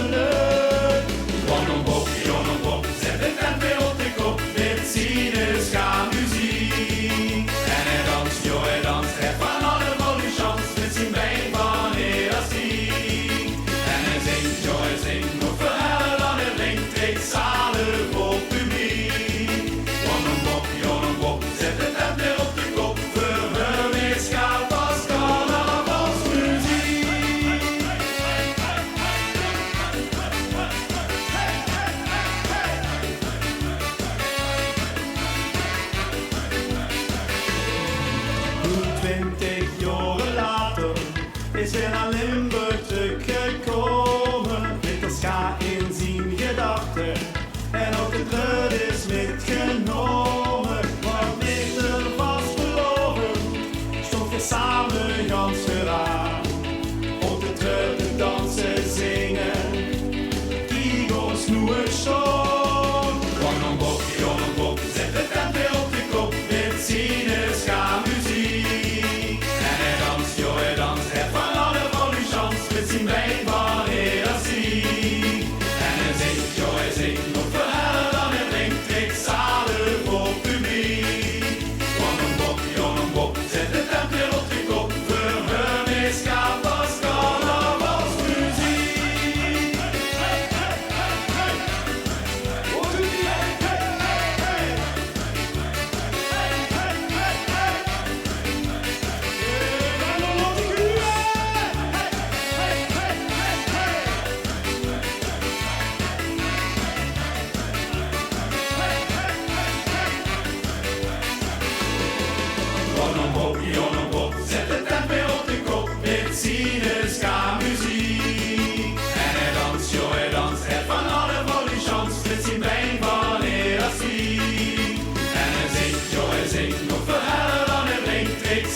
leuk. Jon Bob, zet de tent weer op de kop met Sineska muziek. En hij danst, joh, hij danst, hij van alle volle chans met zijn been van elastiek. En hij zingt, joh, hij zingt, nog verhalen dan het linkt, trekt zalen vol publiek. Jon Bob, zet de tent weer op de kop, verheug weer schaap als carnavalsmuziek. Toen 20 jaren later is hij naar Limburg teruggekomen. Met de ska in zijn gedachten en ook het rud is metgenomen. Want met er vast beloven stond we samen gans gedaan. Op de rud te dansen, zingen, Igor snoeien schoon. Jon Bob, zet de tent weer op de kop met Sineska muziek. En hij danst, joh, hij danst, hij van alle volle chans met zijn been van elastiek. En hij zingt, joh, hij zingt, nog verhalen dan het linkt, trekt zalen vol publiek. Jon Bob, zet de tent weer op de kop, verheug weer schaap als carnavalsmuziek. Jon Bob, zet de tent weer op de kop met Sineska muziek. En hij danst, joh, hij danst, hij van alle volle chans met zijn been van elastiek. En hij zingt, joh, hij zingt, nog verhalen dan het linkt, trekt